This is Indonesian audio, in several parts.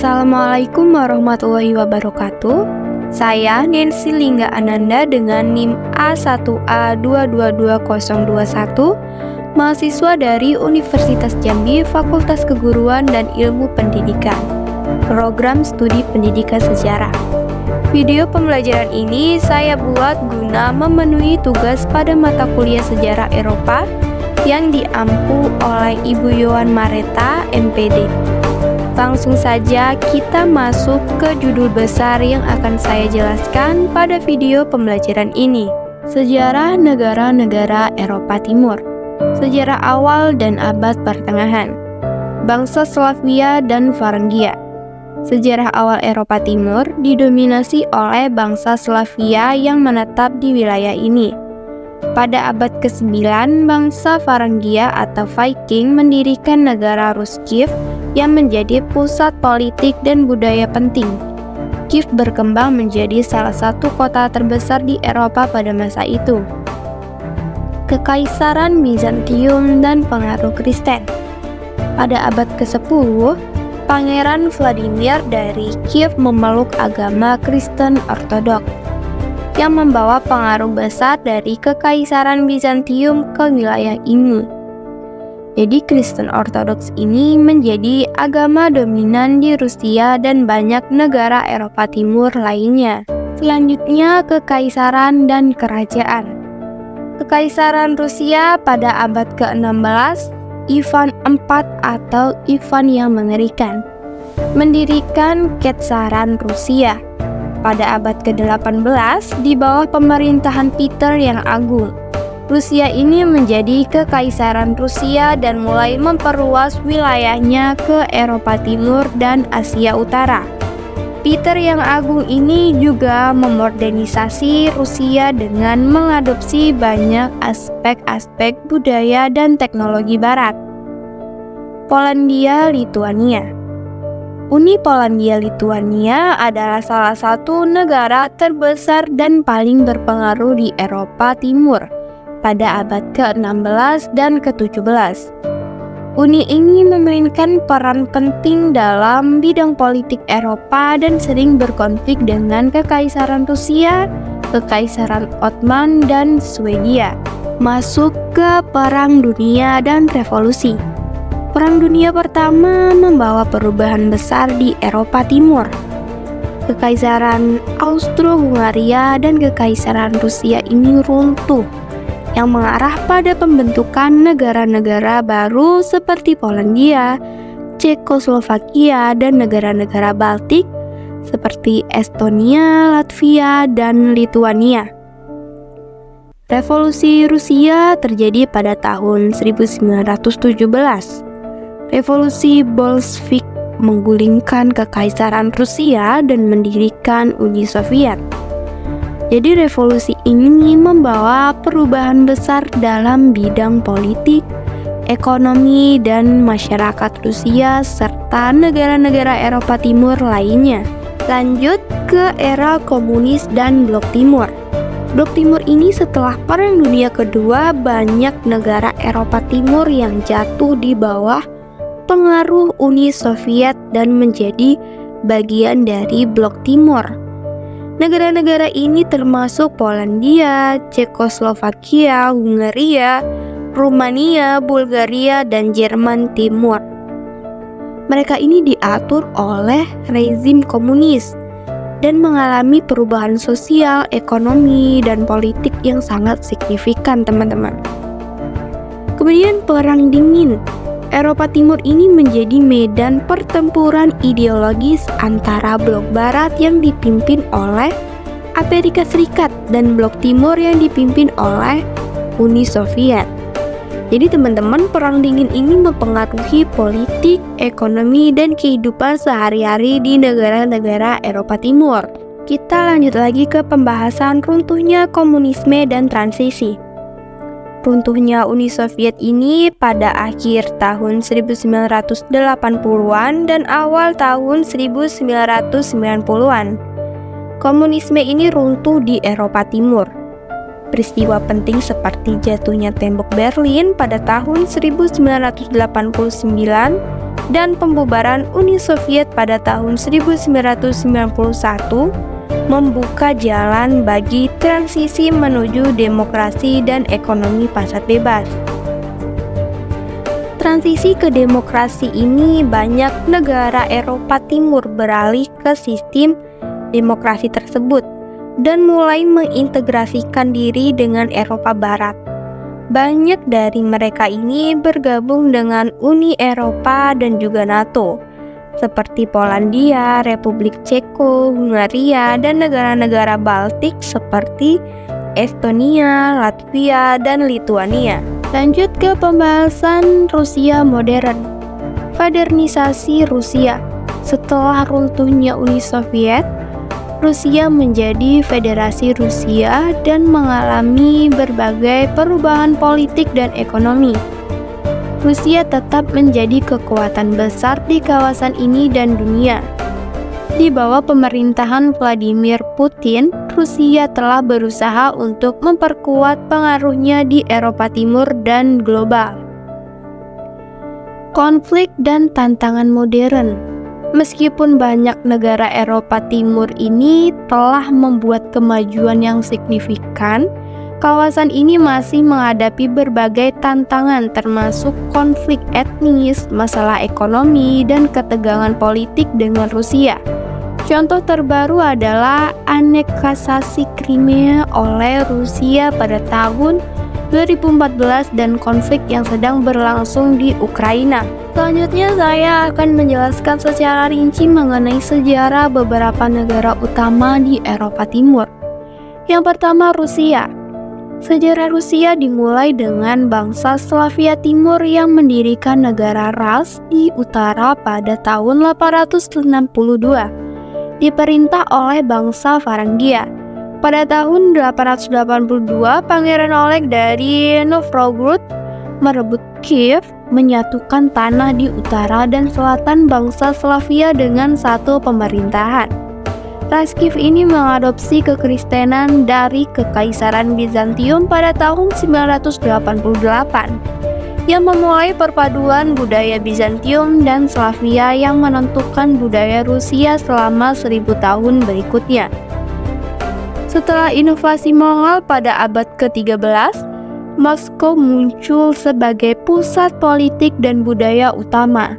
Assalamualaikum warahmatullahi wabarakatuh. Saya Nancy Lingga Ananda dengan NIM A1A222021, mahasiswa dari Universitas Jambi, Fakultas Keguruan dan Ilmu Pendidikan, Program Studi Pendidikan Sejarah. Video pembelajaran ini saya buat guna memenuhi tugas pada mata kuliah Sejarah Eropa yang diampu oleh Ibu Yohan Mareta, MPD. Langsung saja kita masuk ke judul besar yang akan saya jelaskan pada video pembelajaran ini. Sejarah negara-negara Eropa Timur. Sejarah awal dan abad pertengahan. Bangsa Slavia dan Varangia. Sejarah awal Eropa Timur didominasi oleh bangsa Slavia yang menetap di wilayah ini. Pada abad ke-9, bangsa Varangia atau Viking mendirikan negara Rus Kiev yang menjadi pusat politik dan budaya penting. Kiev berkembang menjadi salah satu kota terbesar di Eropa pada masa itu. Kekaisaran Bizantium dan pengaruh Kristen. Pada abad ke-10, Pangeran Vladimir dari Kiev memeluk agama Kristen Ortodoks yang membawa pengaruh besar dari Kekaisaran Bizantium ke wilayah ini. Jadi Kristen Ortodoks ini menjadi agama dominan di Rusia dan banyak negara Eropa Timur lainnya. Selanjutnya Kekaisaran dan Kerajaan. Kekaisaran Rusia pada abad ke-16, Ivan IV atau Ivan yang Mengerikan mendirikan Ketsaran Rusia. Pada abad ke-18 di bawah pemerintahan Peter yang Agung, Rusia ini menjadi Kekaisaran Rusia dan mulai memperluas wilayahnya ke Eropa Timur dan Asia Utara. Peter yang Agung ini juga memodernisasi Rusia dengan mengadopsi banyak aspek-aspek budaya dan teknologi barat. Polandia Lituania. Uni Polandia-Lituania adalah salah satu negara terbesar dan paling berpengaruh di Eropa Timur pada abad ke-16 dan ke-17. Uni ini memainkan peran penting dalam bidang politik Eropa dan sering berkonflik dengan Kekaisaran Rusia, Kekaisaran Ottoman, dan Swedia. Masuk ke Perang Dunia dan Revolusi. Perang Dunia Pertama membawa perubahan besar di Eropa Timur. Kekaisaran Austro-Hungaria dan Kekaisaran Rusia ini runtuh, yang mengarah pada pembentukan negara-negara baru seperti Polandia, Cekoslovakia, dan negara-negara Baltik seperti Estonia, Latvia, dan Lituania. Revolusi Rusia terjadi pada tahun 1917. Revolusi Bolshevik menggulingkan Kekaisaran Rusia dan mendirikan Uni Soviet. Jadi revolusi ini membawa perubahan besar dalam bidang politik, ekonomi, dan masyarakat Rusia serta negara-negara Eropa Timur lainnya. Lanjut ke era komunis dan Blok Timur. Blok Timur ini setelah Perang Dunia Kedua banyak negara Eropa Timur yang jatuh di bawah pengaruh Uni Soviet dan menjadi bagian dari Blok Timur. Negara-negara ini termasuk Polandia, Cekoslovakia, Hungaria, Rumania, Bulgaria, dan Jerman Timur. Mereka ini diatur oleh rezim komunis dan mengalami perubahan sosial, ekonomi, dan politik yang sangat signifikan, teman-teman. Kemudian Perang Dingin. Eropa Timur ini menjadi medan pertempuran ideologis antara Blok Barat yang dipimpin oleh Amerika Serikat dan Blok Timur yang dipimpin oleh Uni Soviet. Jadi teman-teman, Perang Dingin ini mempengaruhi politik, ekonomi, dan kehidupan sehari-hari di negara-negara Eropa Timur. Kita lanjut lagi ke pembahasan runtuhnya komunisme dan transisi. Runtuhnya Uni Soviet ini pada akhir tahun 1980-an dan awal tahun 1990-an. Komunisme ini runtuh di Eropa Timur. Peristiwa penting seperti jatuhnya tembok Berlin pada tahun 1989 dan pembubaran Uni Soviet pada tahun 1991 membuka jalan bagi transisi menuju demokrasi dan ekonomi pasar bebas. Transisi ke demokrasi ini banyak negara Eropa Timur beralih ke sistem demokrasi tersebut dan mulai mengintegrasikan diri dengan Eropa Barat. Banyak dari mereka ini bergabung dengan Uni Eropa dan juga NATO, seperti Polandia, Republik Ceko, Hungaria, dan negara-negara Baltik seperti Estonia, Latvia, dan Lituania. Lanjut ke pembahasan Rusia modern. Modernisasi Rusia. Setelah runtuhnya Uni Soviet, Rusia menjadi Federasi Rusia dan mengalami berbagai perubahan politik dan ekonomi. Rusia tetap menjadi kekuatan besar di kawasan ini dan dunia. Di bawah pemerintahan Vladimir Putin, Rusia telah berusaha untuk memperkuat pengaruhnya di Eropa Timur dan global. Konflik dan tantangan modern. Meskipun banyak negara Eropa Timur ini telah membuat kemajuan yang signifikan, kawasan ini masih menghadapi berbagai tantangan termasuk konflik etnis, masalah ekonomi, dan ketegangan politik dengan Rusia. Contoh terbaru adalah aneksasi Crimea oleh Rusia pada tahun 2014 dan konflik yang sedang berlangsung di Ukraina. Selanjutnya saya akan menjelaskan secara rinci mengenai sejarah beberapa negara utama di Eropa Timur. Yang pertama, Rusia. Sejarah Rusia dimulai dengan bangsa Slavia Timur yang mendirikan negara Rus di utara pada tahun 862, diperintah oleh bangsa Varangia. Pada tahun 882, Pangeran Oleg dari Novgorod merebut Kiev, menyatukan tanah di utara dan selatan bangsa Slavia dengan satu pemerintahan. Ras Kiev ini mengadopsi kekristenan dari Kekaisaran Bizantium pada tahun 988, yang memulai perpaduan budaya Bizantium dan Slavia yang menentukan budaya Rusia selama 1000 tahun berikutnya. Setelah invasi Mongol pada abad ke-13, Moskow muncul sebagai pusat politik dan budaya utama.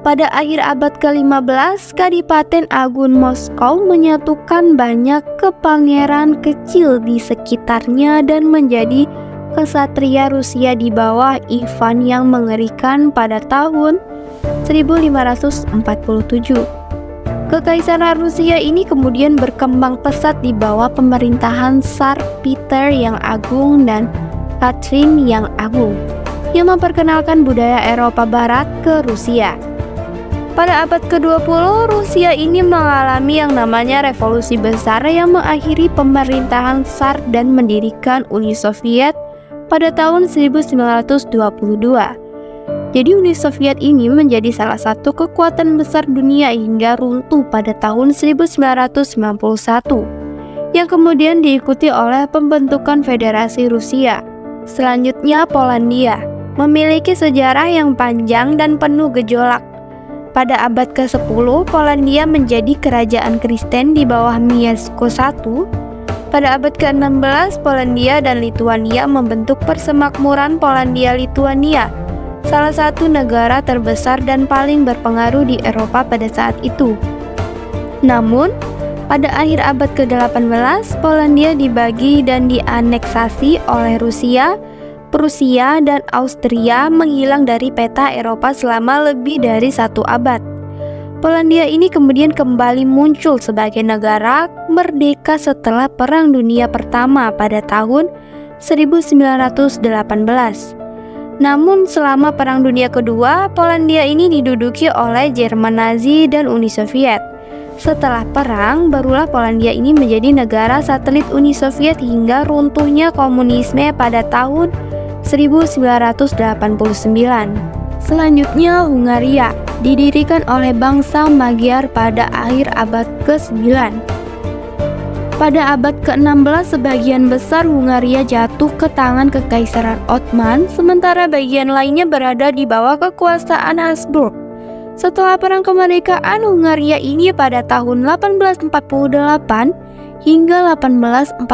Pada akhir abad ke-15, Kadipaten Agung Moskow menyatukan banyak kepangeran kecil di sekitarnya dan menjadi kesatria Rusia di bawah Ivan yang mengerikan pada tahun 1547. Kekaisaran Rusia ini kemudian berkembang pesat di bawah pemerintahan Tsar Peter yang Agung dan Catherine yang Agung, yang memperkenalkan budaya Eropa Barat ke Rusia. Pada abad ke-20, Rusia ini mengalami yang namanya revolusi besar yang mengakhiri pemerintahan Tsar dan mendirikan Uni Soviet pada tahun 1922. Jadi Uni Soviet ini menjadi salah satu kekuatan besar dunia hingga runtuh pada tahun 1991, yang kemudian diikuti oleh pembentukan Federasi Rusia. Selanjutnya, Polandia memiliki sejarah yang panjang dan penuh gejolak. Pada abad ke-10, Polandia menjadi kerajaan Kristen di bawah Mieszko I. Pada abad ke-16, Polandia dan Lituania membentuk Persemakmuran Polandia-Lituania, salah satu negara terbesar dan paling berpengaruh di Eropa pada saat itu. Namun, pada akhir abad ke-18, Polandia dibagi dan dianeksasi oleh Rusia, Prusia, dan Austria menghilang dari peta Eropa selama lebih dari 1 abad. Polandia ini kemudian kembali muncul sebagai negara merdeka setelah Perang Dunia Pertama pada tahun 1918. Namun selama Perang Dunia Kedua, Polandia ini diduduki oleh Jerman Nazi dan Uni Soviet. Setelah perang, barulah Polandia ini menjadi negara satelit Uni Soviet hingga runtuhnya komunisme pada tahun 1989. Selanjutnya, Hungaria didirikan oleh bangsa Magyar pada akhir abad ke-9. Pada abad ke-16, sebagian besar Hungaria jatuh ke tangan Kekaisaran Ottoman, sementara bagian lainnya berada di bawah kekuasaan Habsburg. Setelah Perang Kemerdekaan Hungaria ini pada tahun 1848 hingga 1849,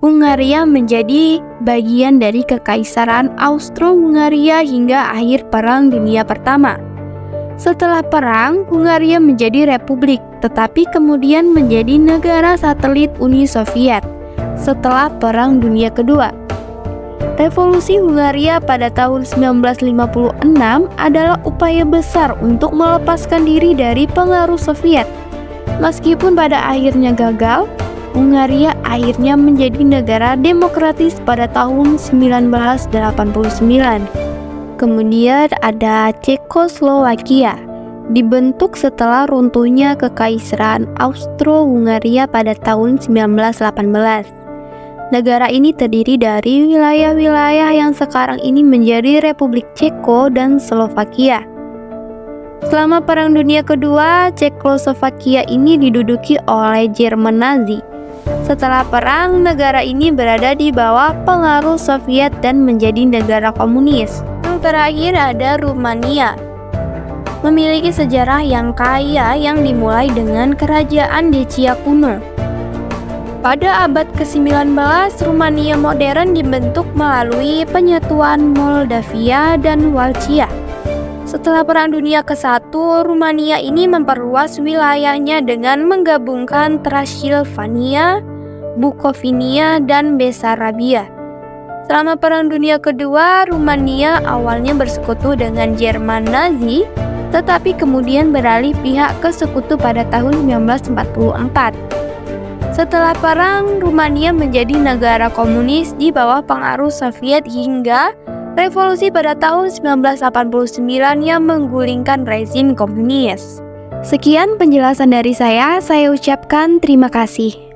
Hungaria menjadi bagian dari Kekaisaran Austro-Hungaria hingga akhir Perang Dunia Pertama. Setelah perang, Hungaria menjadi republik, tetapi kemudian menjadi negara satelit Uni Soviet setelah Perang Dunia Kedua. Revolusi Hungaria pada tahun 1956 adalah upaya besar untuk melepaskan diri dari pengaruh Soviet. Meskipun pada akhirnya gagal, Hungaria akhirnya menjadi negara demokratis pada tahun 1989. Kemudian ada Cekoslowakia, dibentuk setelah runtuhnya Kekaisaran Austro-Hungaria pada tahun 1918. Negara ini terdiri dari wilayah-wilayah yang sekarang ini menjadi Republik Ceko dan Slovakia. Selama Perang Dunia Kedua, Cekoslovakia ini diduduki oleh Jerman Nazi. Setelah perang, negara ini berada di bawah pengaruh Soviet dan menjadi negara komunis. Yang terakhir ada Rumania. Memiliki sejarah yang kaya yang dimulai dengan kerajaan Dacia kuno. Pada abad ke-19, Rumania modern dibentuk melalui penyatuan Moldavia dan Walchia. Setelah Perang Dunia ke-1, Rumania ini memperluas wilayahnya dengan menggabungkan Transilvania, Bukovina, dan Besarabia. Selama Perang Dunia Kedua, Rumania awalnya bersekutu dengan Jerman Nazi, tetapi kemudian beralih pihak ke sekutu pada tahun 1944. Setelah perang, Rumania menjadi negara komunis di bawah pengaruh Soviet hingga revolusi pada tahun 1989 yang menggulingkan rezim komunis. Sekian penjelasan dari saya ucapkan terima kasih.